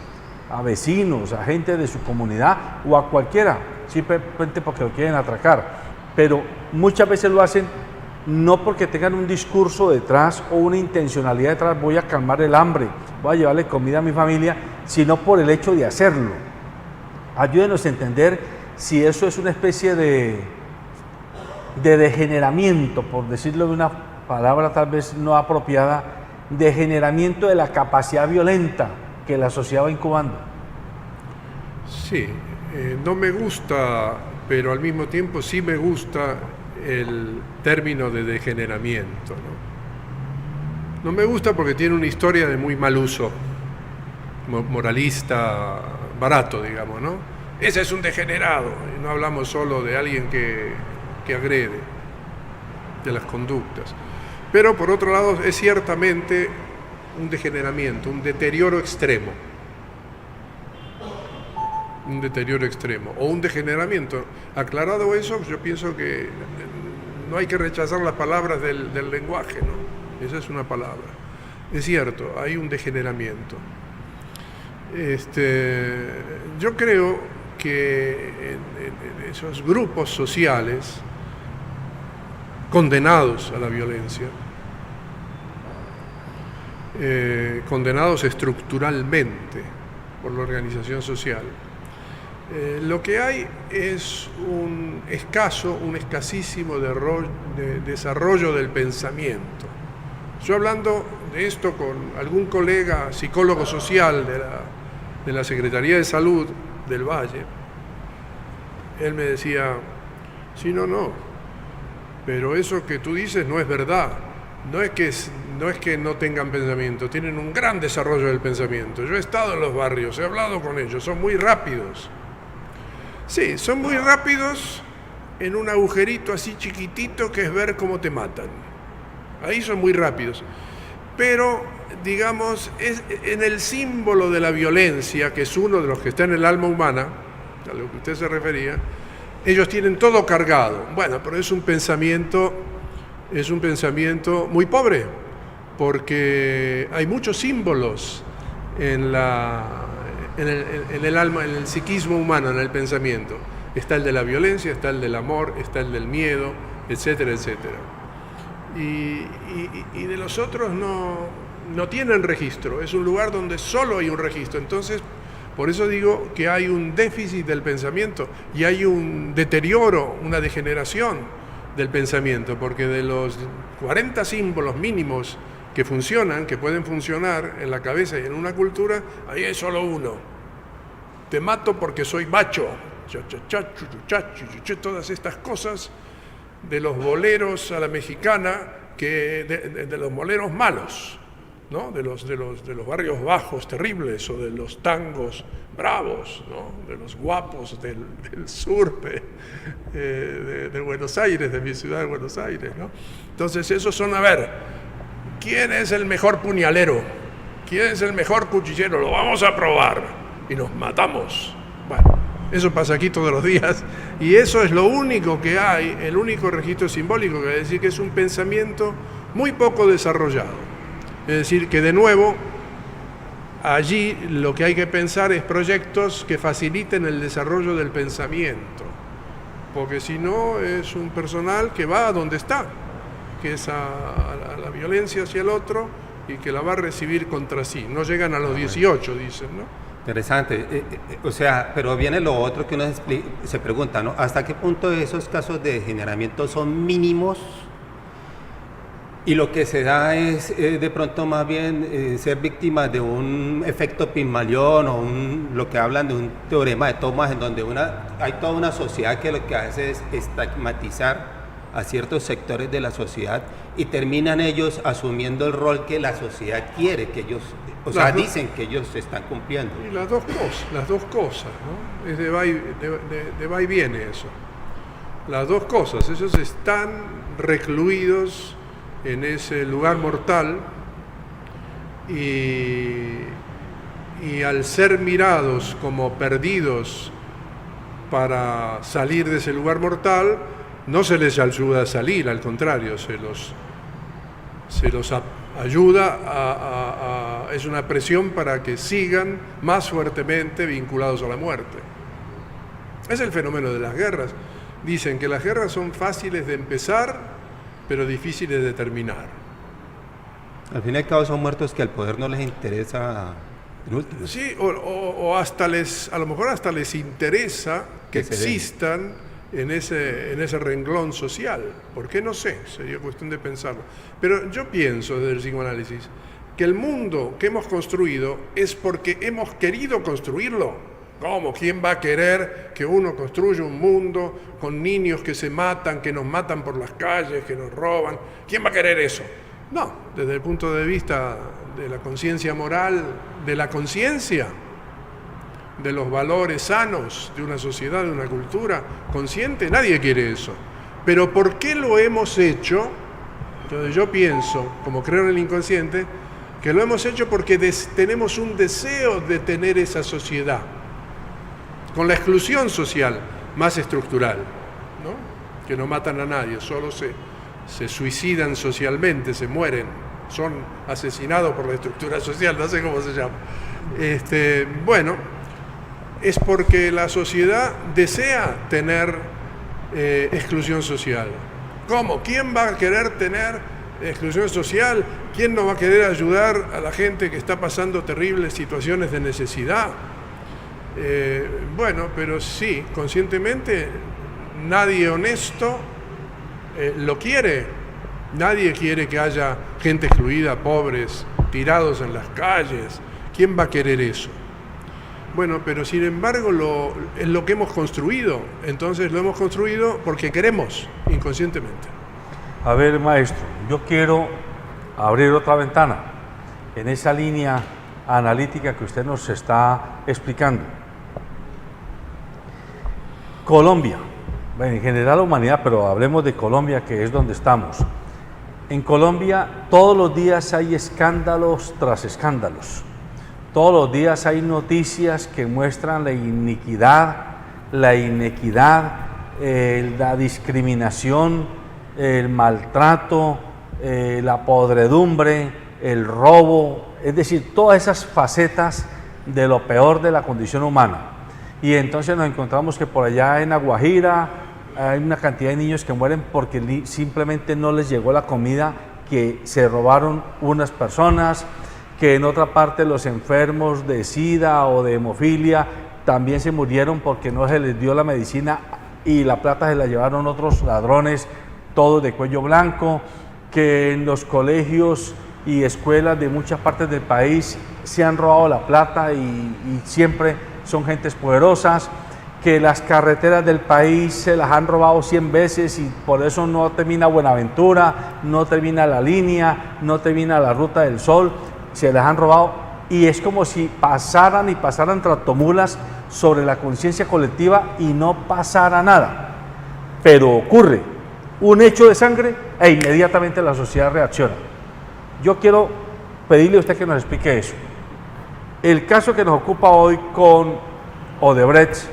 a vecinos, a gente de su comunidad o a cualquiera, simplemente porque lo quieren atracar. Pero muchas veces lo hacen no porque tengan un discurso detrás o una intencionalidad detrás, voy a calmar el hambre, voy a llevarle comida a mi familia, sino por el hecho de hacerlo. Ayúdenos a entender si eso es una especie de degeneramiento, por decirlo de una palabra tal vez no apropiada, degeneramiento de la capacidad violenta que la sociedad va incubando. Sí, no me gusta, pero al mismo tiempo sí me gusta el término de degeneramiento, ¿no? No me gusta porque tiene una historia de muy mal uso, moralista, barato, digamos, ¿no? Ese es un degenerado, y no hablamos solo de alguien que agrede, de las conductas. Pero por otro lado es ciertamente un degeneramiento, un deterioro extremo. Un deterioro extremo o un degeneramiento. Aclarado eso, yo pienso que no hay que rechazar las palabras del lenguaje, ¿no? Esa es una palabra. Es cierto, hay un degeneramiento. Yo creo que en esos grupos sociales condenados a la violencia, condenados estructuralmente por la organización social, lo que hay es un escasísimo desarrollo del pensamiento. Yo hablando de esto con algún colega psicólogo social de la Secretaría de Salud del Valle, él me decía, sí, no, pero eso que tú dices no es verdad. No es que no tengan pensamiento, tienen un gran desarrollo del pensamiento. Yo he estado en los barrios, he hablado con ellos, son muy rápidos. Sí, son muy rápidos en un agujerito así chiquitito que es ver cómo te matan. Ahí son muy rápidos. Pero, digamos, es en el símbolo de la violencia, que es uno de los que está en el alma humana, a lo que usted se refería, ellos tienen todo cargado. Bueno, pero es un pensamiento muy pobre, porque hay muchos símbolos en el alma, en el psiquismo humano, en el pensamiento. Está el de la violencia, está el del amor, está el del miedo, etcétera, etcétera. Y de los otros no tienen registro, es un lugar donde solo hay un registro. Entonces, por eso digo que hay un déficit del pensamiento y hay un deterioro, una degeneración del pensamiento, porque de los 40 símbolos mínimos que funcionan, que pueden funcionar en la cabeza y en una cultura, ahí hay solo uno. Te mato porque soy macho, todas estas cosas de los boleros a la mexicana, de los boleros malos, ¿no? de los barrios bajos terribles, o de los tangos bravos, ¿no? De los guapos del sur de Buenos Aires, de mi ciudad de Buenos Aires, ¿no? Entonces esos son, a ver, ¿quién es el mejor puñalero? ¿Quién es el mejor cuchillero? Lo vamos a probar y nos matamos. Bueno, eso pasa aquí todos los días y eso es lo único que hay, el único registro simbólico, que es decir que es un pensamiento muy poco desarrollado. Es decir, que de nuevo, allí lo que hay que pensar es proyectos que faciliten el desarrollo del pensamiento, porque si no es un personal que va a donde está, que es a la violencia hacia el otro y que la va a recibir contra sí. No llegan a los 18, dicen, ¿no? Interesante, o sea, pero viene lo otro que uno se pregunta, ¿no? ¿Hasta qué punto esos casos de degeneramiento son mínimos? Y lo que se da es de pronto más bien ser víctima de un efecto Pigmalión o lo que hablan de un teorema de Thomas, en donde hay toda una sociedad que lo que hace es estigmatizar a ciertos sectores de la sociedad y terminan ellos asumiendo el rol que la sociedad quiere que ellos, o sea, dicen que ellos están cumpliendo. Y las dos cosas, ¿no? Es de va y viene eso. Las dos cosas, ellos están recluidos en ese lugar mortal y al ser mirados como perdidos para salir de ese lugar mortal, no se les ayuda a salir, al contrario, se los ayuda es una presión para que sigan más fuertemente vinculados a la muerte. Es el fenómeno de las guerras. Dicen que las guerras son fáciles de empezar, pero difíciles de terminar. Al fin y al cabo son muertos que al poder no les interesa en último. Sí, o hasta a lo mejor hasta les interesa que existan en ese renglón social. ¿Por qué? No sé, sería cuestión de pensarlo. Pero yo pienso desde el psicoanálisis que el mundo que hemos construido es porque hemos querido construirlo. ¿Cómo? ¿Quién va a querer que uno construya un mundo con niños que se matan, que nos matan por las calles, que nos roban? ¿Quién va a querer eso? No, desde el punto de vista de la conciencia moral, de la conciencia, de los valores sanos de una sociedad, de una cultura consciente, nadie quiere eso. Pero ¿por qué lo hemos hecho? Entonces yo pienso, como creo en el inconsciente, que lo hemos hecho porque tenemos un deseo de tener esa sociedad, con la exclusión social más estructural, ¿no? Que no matan a nadie, solo se suicidan socialmente, se mueren, son asesinados por la estructura social, no sé cómo se llama. Bueno, es porque la sociedad desea tener exclusión social. ¿Cómo? ¿Quién va a querer tener exclusión social? ¿Quién no va a querer ayudar a la gente que está pasando terribles situaciones de necesidad? Bueno, pero sí, conscientemente nadie honesto lo quiere. Nadie quiere que haya gente excluida, pobres, tirados en las calles. ¿Quién va a querer eso? Bueno, pero sin embargo es lo que hemos construido. Entonces lo hemos construido porque queremos, inconscientemente. A ver, maestro, yo quiero abrir otra ventana en esa línea analítica que usted nos está explicando. Colombia, en general la humanidad, pero hablemos de Colombia, que es donde estamos. En Colombia todos los días hay escándalos tras escándalos. Todos los días hay noticias que muestran la iniquidad, la inequidad, la discriminación, el maltrato, la podredumbre, el robo, es decir, todas esas facetas de lo peor de la condición humana. Y entonces nos encontramos que por allá en La Guajira hay una cantidad de niños que mueren porque simplemente no les llegó la comida que se robaron unas personas, que en otra parte los enfermos de SIDA o de hemofilia también se murieron porque no se les dio la medicina y la plata se la llevaron otros ladrones, todos de cuello blanco, que en los colegios y escuelas de muchas partes del país se han robado la plata y siempre son gentes poderosas, que las carreteras del país se las han robado 100 veces y por eso no termina Buenaventura, no termina la línea, no termina la Ruta del Sol, se las han robado y es como si pasaran y pasaran tractomulas sobre la conciencia colectiva y no pasara nada. Pero ocurre un hecho de sangre e inmediatamente la sociedad reacciona. Yo quiero pedirle a usted que nos explique eso. El caso que nos ocupa hoy con Odebrecht.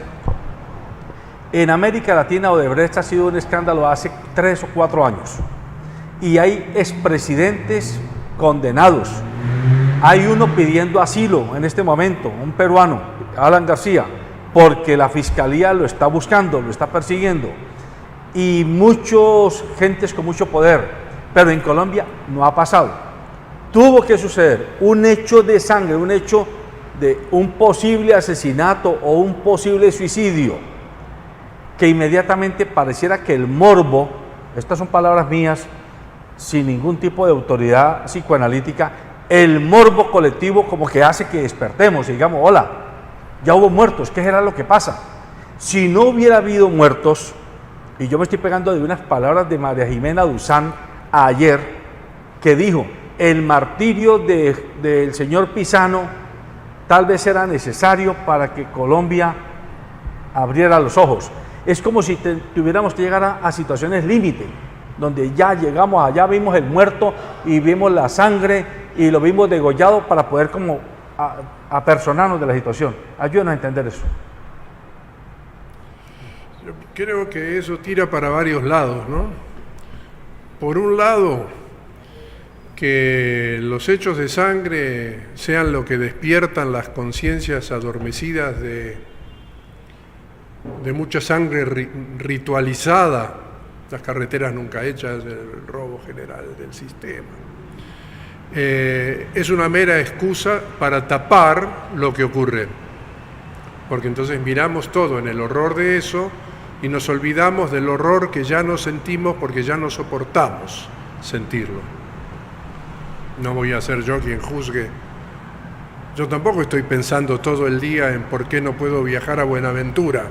En América Latina Odebrecht ha sido un escándalo hace 3 o 4 años y hay expresidentes condenados. Hay uno pidiendo asilo en este momento, un peruano, Alan García, porque la fiscalía lo está buscando, lo está persiguiendo. Y muchos gentes con mucho poder, pero en Colombia no ha pasado. Tuvo que suceder un hecho de sangre, un hecho de un posible asesinato o un posible suicidio, que inmediatamente pareciera que el morbo, estas son palabras mías, sin ningún tipo de autoridad psicoanalítica, el morbo colectivo como que hace que despertemos y digamos, hola, ya hubo muertos, ¿qué será lo que pasa? Si no hubiera habido muertos, y yo me estoy pegando de unas palabras de María Jimena Duzán ayer, que dijo, el martirio del señor Pisano tal vez era necesario para que Colombia abriera los ojos. Es como si tuviéramos que llegar a situaciones límite, donde ya llegamos allá, vimos el muerto y vimos la sangre y lo vimos degollado para poder como apersonarnos de la situación. Ayúdenos a entender eso. Yo creo que eso tira para varios lados, ¿no? Por un lado, que los hechos de sangre sean lo que despiertan las conciencias adormecidas de mucha sangre ritualizada, las carreteras nunca hechas, el robo general del sistema. Es una mera excusa para tapar lo que ocurre, porque entonces miramos todo en el horror de eso y nos olvidamos del horror que ya no sentimos porque ya no soportamos sentirlo. No voy a ser yo quien juzgue. Yo tampoco estoy pensando todo el día en por qué no puedo viajar a Buenaventura.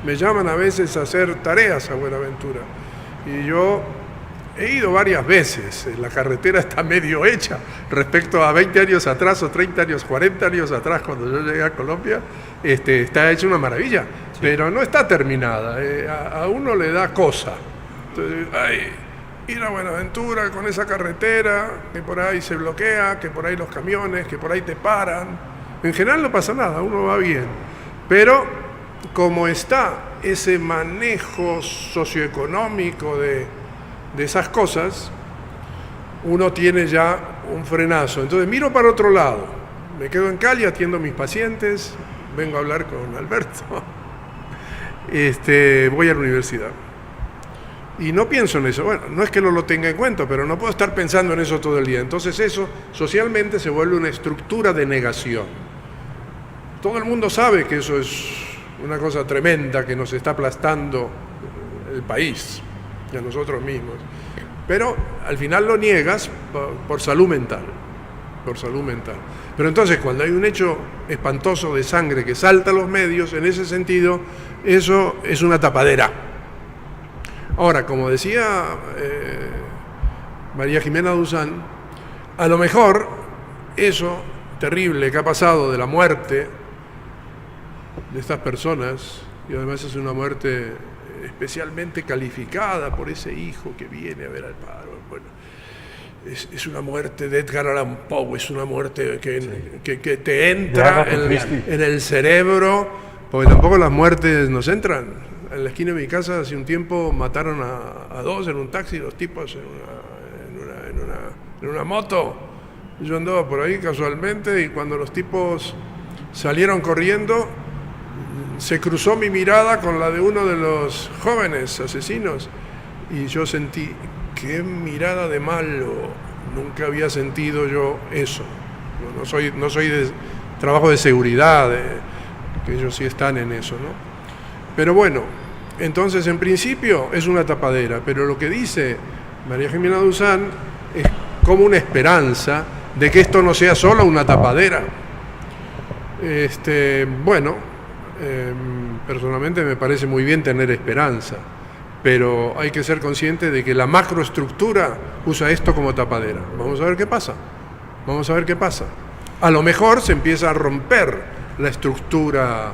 Me llaman a veces a hacer tareas a Buenaventura. Y yo he ido varias veces. La carretera está medio hecha respecto a 20 años atrás o 30 años, 40 años atrás cuando yo llegué a Colombia. Está hecha una maravilla, sí. Pero no está terminada. A uno le da cosa. Entonces, ir a Buenaventura con esa carretera, que por ahí se bloquea, que por ahí los camiones, que por ahí te paran. En general no pasa nada, uno va bien. Pero como está ese manejo socioeconómico de esas cosas, uno tiene ya un frenazo. Entonces miro para otro lado, me quedo en Cali, atiendo a mis pacientes, vengo a hablar con Alberto, voy a la universidad. Y no pienso en eso. Bueno, no es que no lo tenga en cuenta, pero no puedo estar pensando en eso todo el día. Entonces eso socialmente se vuelve una estructura de negación. Todo el mundo sabe que eso es una cosa tremenda que nos está aplastando el país y a nosotros mismos. Pero al final lo niegas por salud mental. Por salud mental. Pero entonces cuando hay un hecho espantoso de sangre que salta a los medios, en ese sentido, eso es una tapadera. Ahora, como decía María Jimena Duzán, a lo mejor eso terrible que ha pasado de la muerte de estas personas, y además es una muerte especialmente calificada por ese hijo que viene a ver al padre, bueno, es una muerte de Edgar Allan Poe, es una muerte que te entra en el cerebro, porque tampoco las muertes nos entran. En la esquina de mi casa hace un tiempo mataron a dos en un taxi, dos tipos en una moto. Yo andaba por ahí casualmente y cuando los tipos salieron corriendo, se cruzó mi mirada con la de uno de los jóvenes asesinos y yo sentí, qué mirada de malo, nunca había sentido yo eso. No soy de trabajo de seguridad, que ellos sí están en eso, ¿no? Pero bueno, entonces en principio es una tapadera, pero lo que dice María Jimena Duzán es como una esperanza de que esto no sea solo una tapadera. Personalmente me parece muy bien tener esperanza, pero hay que ser consciente de que la macroestructura usa esto como tapadera. Vamos a ver qué pasa. Vamos a ver qué pasa. A lo mejor se empieza a romper la estructura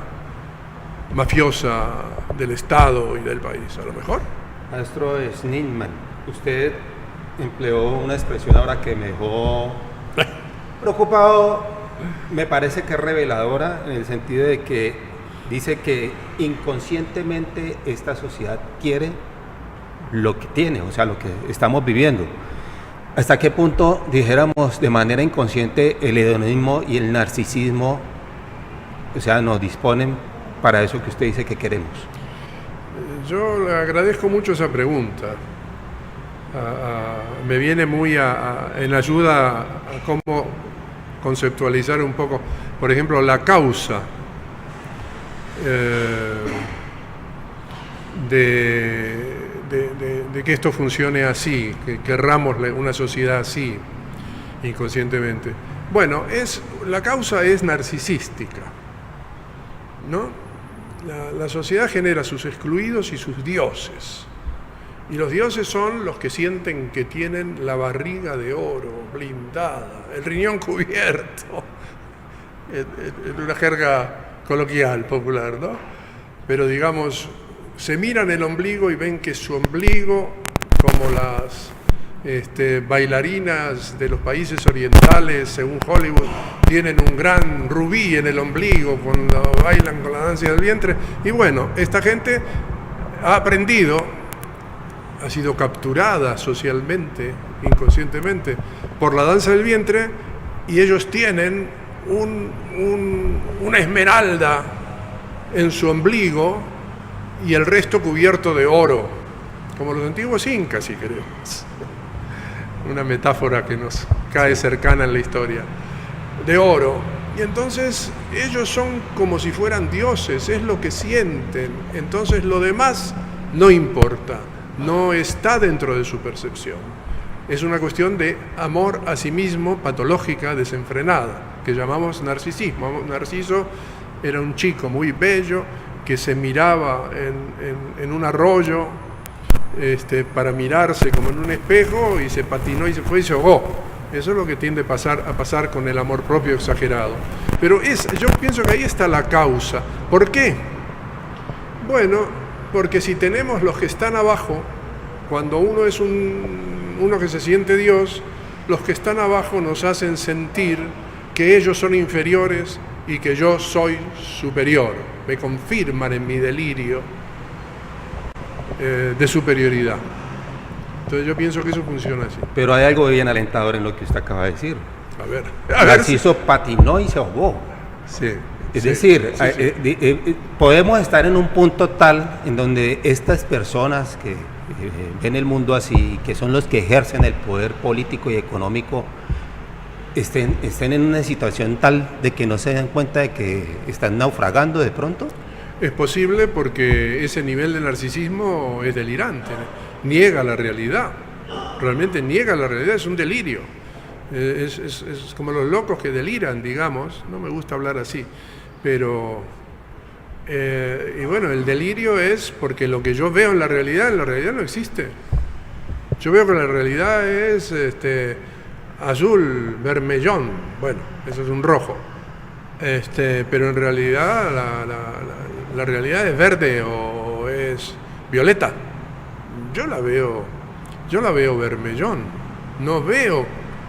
mafiosa del Estado y del país, a lo mejor. Maestro Schnittmann, usted empleó una expresión ahora que me dejó preocupado, me parece que es reveladora en el sentido de que dice que inconscientemente esta sociedad quiere lo que tiene, o sea, lo que estamos viviendo. ¿Hasta qué punto, dijéramos de manera inconsciente, el hedonismo y el narcisismo, o sea, nos disponen para eso que usted dice que queremos? Yo le agradezco mucho esa pregunta. Me viene muy en ayuda a cómo conceptualizar un poco, por ejemplo, la causa de que esto funcione así, que querramos una sociedad así, inconscientemente. Bueno, la causa es narcisística, ¿no? La sociedad genera sus excluidos y sus dioses. Y los dioses son los que sienten que tienen la barriga de oro, blindada, el riñón cubierto, en una jerga coloquial, popular, ¿no? Pero digamos, se miran el ombligo y ven que su ombligo, como las bailarinas de los países orientales, según Hollywood, tienen un gran rubí en el ombligo cuando bailan con la danza del vientre. Y bueno, esta gente ha aprendido, ha sido capturada socialmente, inconscientemente, por la danza del vientre, y ellos tienen una esmeralda en su ombligo y el resto cubierto de oro, como los antiguos incas, si queremos. Una metáfora que nos cae cercana en la historia, de oro. Y entonces ellos son como si fueran dioses, es lo que sienten. Entonces lo demás no importa, no está dentro de su percepción. Es una cuestión de amor a sí mismo, patológica, desenfrenada, que llamamos narcisismo. Narciso era un chico muy bello que se miraba en un arroyo para mirarse como en un espejo, y se patinó y se fue y se ahogó. Eso es lo que tiende a pasar con el amor propio exagerado. Pero yo pienso que ahí está la causa. ¿Por qué? Bueno, porque si tenemos los que están abajo, cuando uno es uno que se siente Dios, los que están abajo nos hacen sentir que ellos son inferiores y que yo soy superior. Me confirman en mi delirio de superioridad. Entonces yo pienso que eso funciona así. Pero hay algo bien alentador en lo que usted acaba de decir. A ver. Narciso patinó y se ahogó. Sí. Es decir, podemos estar en un punto tal en donde estas personas que ven el mundo así, que son los que ejercen el poder político y económico, estén en una situación tal de que no se dan cuenta de que están naufragando de pronto. Es posible, porque ese nivel de narcisismo es delirante, niega la realidad, realmente niega la realidad, es un delirio. Es como los locos que deliran, digamos, no me gusta hablar así, pero y bueno, el delirio es porque lo que yo veo en la realidad no existe. Yo veo que la realidad es azul, vermellón, bueno, eso es un rojo, pero en realidad la realidad es verde o es violeta. Yo la veo vermellón, no veo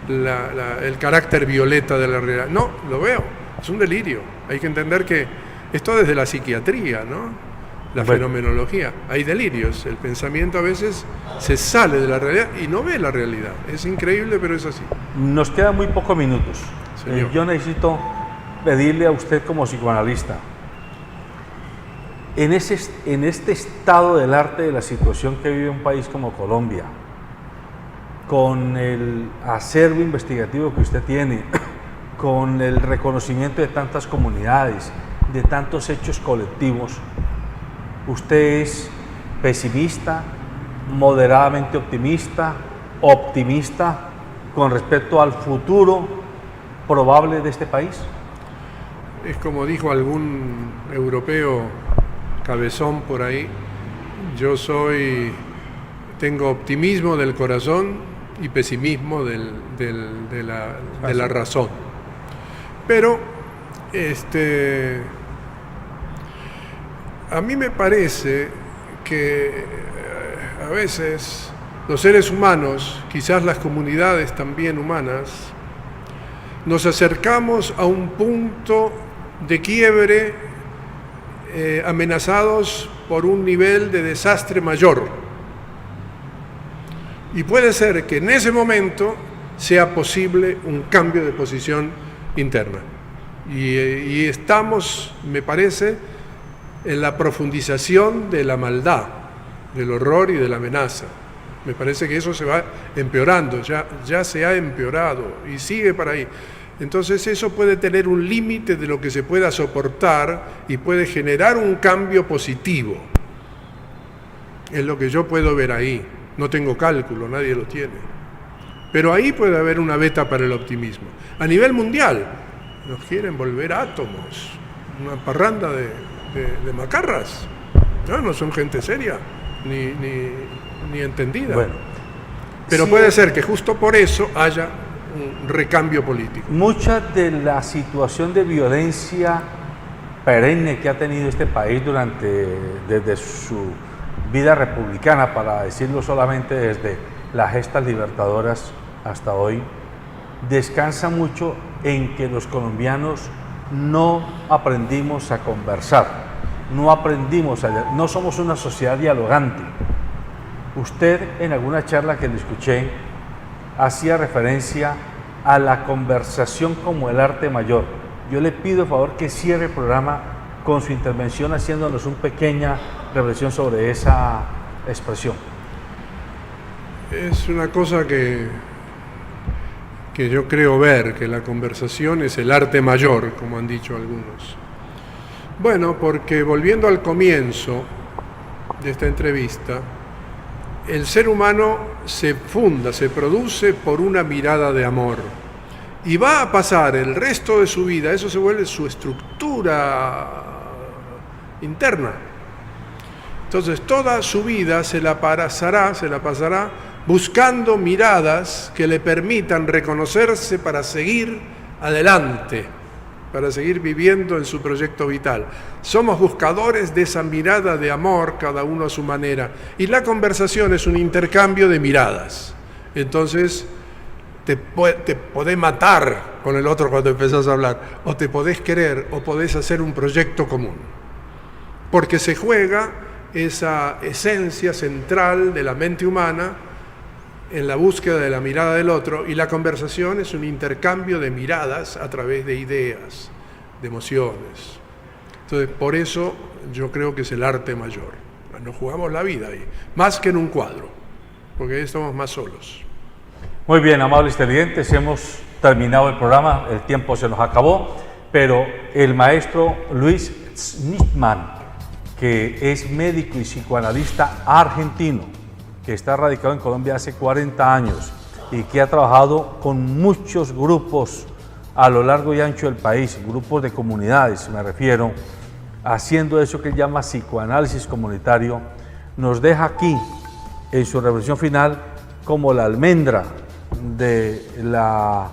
el carácter violeta de la realidad, no, lo veo, es un delirio. Hay que entender que esto desde la psiquiatría, ¿no? La fenomenología, hay delirios, el pensamiento a veces se sale de la realidad y no ve la realidad, es increíble, pero es así. Nos quedan muy pocos minutos. Yo necesito pedirle a usted como psicoanalista, en este estado del arte de la situación que vive un país como Colombia, con el acervo investigativo que usted tiene, con el reconocimiento de tantas comunidades, de tantos hechos colectivos, ¿usted es pesimista, moderadamente optimista con respecto al futuro probable de este país? Es como dijo algún europeo cabezón por ahí, yo tengo optimismo del corazón y pesimismo de la razón. Pero a mí me parece que a veces los seres humanos, quizás las comunidades también humanas, nos acercamos a un punto de quiebre amenazados por un nivel de desastre mayor. Y puede ser que en ese momento sea posible un cambio de posición interna. Y estamos, me parece, en la profundización de la maldad, del horror y de la amenaza. Me parece que eso se va empeorando, ya se ha empeorado y sigue para ahí. Entonces eso puede tener un límite de lo que se pueda soportar y puede generar un cambio positivo. Es lo que yo puedo ver ahí. No tengo cálculo, nadie lo tiene. Pero ahí puede haber una beta para el optimismo. A nivel mundial, nos quieren volver átomos, una parranda de macarras. No son gente seria, ni entendida. Bueno, pero sí, puede ser que justo por eso haya un recambio político. Mucha de la situación de violencia perenne que ha tenido este país desde su vida republicana, para decirlo solamente desde las gestas libertadoras hasta hoy, descansa mucho en que los colombianos no aprendimos a conversar, no somos una sociedad dialogante. Usted en alguna charla que le escuché hacía referencia a la conversación como el arte mayor. Yo le pido, por favor, que cierre el programa con su intervención haciéndonos una pequeña reflexión sobre esa expresión. Es una cosa que yo creo ver, que la conversación es el arte mayor, como han dicho algunos. Bueno, porque volviendo al comienzo de esta entrevista, el ser humano se produce por una mirada de amor y va a pasar el resto de su vida, eso se vuelve su estructura interna. Entonces toda su vida se la pasará buscando miradas que le permitan reconocerse para seguir adelante, para seguir viviendo en su proyecto vital. Somos buscadores de esa mirada de amor, cada uno a su manera. Y la conversación es un intercambio de miradas. Entonces, te podés matar con el otro cuando empezás a hablar, o te podés querer, o podés hacer un proyecto común. Porque se juega esa esencia central de la mente humana en la búsqueda de la mirada del otro, y la conversación es un intercambio de miradas a través de ideas, de emociones. Entonces, por eso yo creo que es el arte mayor. Nos jugamos la vida ahí, más que en un cuadro, porque ahí estamos más solos. Muy bien, amables televidentes, hemos terminado el programa, el tiempo se nos acabó, pero el maestro Luis Schnittmann, que es médico y psicoanalista argentino, que está radicado en Colombia hace 40 años y que ha trabajado con muchos grupos a lo largo y ancho del país, grupos de comunidades, me refiero, haciendo eso que él llama psicoanálisis comunitario, nos deja aquí, en su reflexión final, como la almendra de la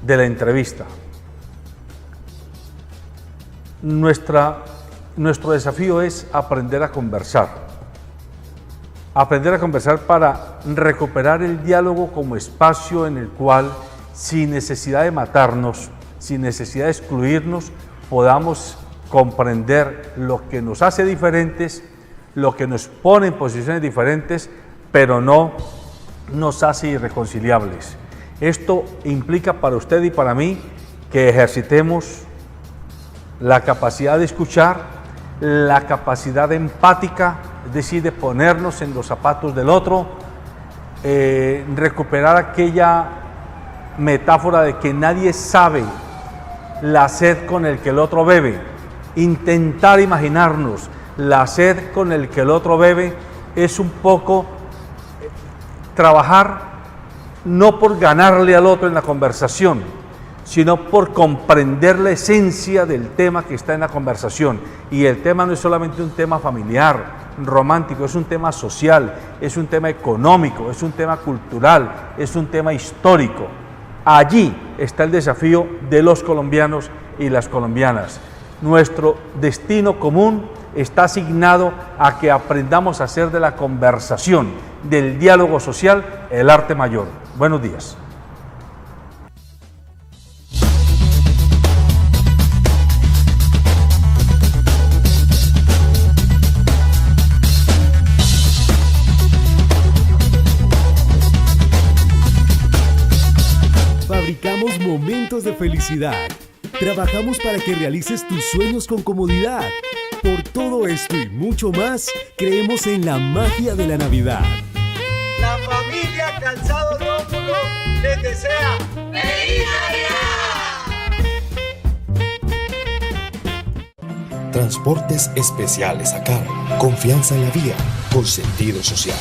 entrevista. Nuestro desafío es aprender a conversar para recuperar el diálogo como espacio en el cual, sin necesidad de matarnos, sin necesidad de excluirnos, podamos comprender lo que nos hace diferentes, lo que nos pone en posiciones diferentes, pero no nos hace irreconciliables. Esto implica para usted y para mí que ejercitemos la capacidad de escuchar, la capacidad empática, es decir, de ponernos en los zapatos del otro, recuperar aquella metáfora de que nadie sabe la sed con el que el otro bebe, intentar imaginarnos la sed con el que el otro bebe es un poco trabajar no por ganarle al otro en la conversación, sino por comprender la esencia del tema que está en la conversación. Y el tema no es solamente un tema familiar, romántico, es un tema social, es un tema económico, es un tema cultural, es un tema histórico. Allí está el desafío de los colombianos y las colombianas. Nuestro destino común está asignado a que aprendamos a hacer de la conversación, del diálogo social, el arte mayor. Buenos días. felicidad. Trabajamos para que realices tus sueños con comodidad. Por todo esto y mucho más, creemos en la magia de la Navidad. La familia Calzado Rómulo les desea ¡Feliz Navidad! Transportes Especiales ACAR. Confianza en la vía, con sentido social.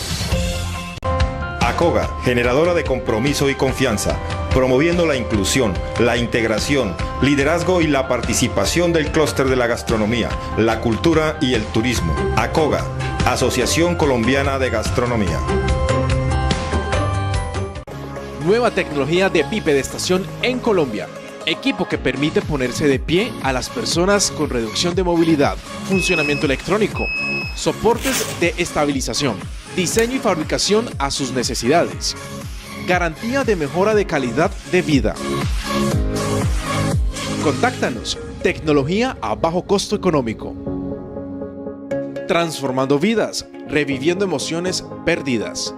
ACOGA, generadora de compromiso y confianza, promoviendo la inclusión, la integración, liderazgo y la participación del clúster de la gastronomía, la cultura y el turismo. ACOGA, Asociación Colombiana de Gastronomía. Nueva tecnología de bipedestación en Colombia. Equipo que permite ponerse de pie a las personas con reducción de movilidad, funcionamiento electrónico, soportes de estabilización, diseño y fabricación a sus necesidades, garantía de mejora de calidad de vida. Contáctanos, tecnología a bajo costo económico. Transformando vidas, reviviendo emociones perdidas.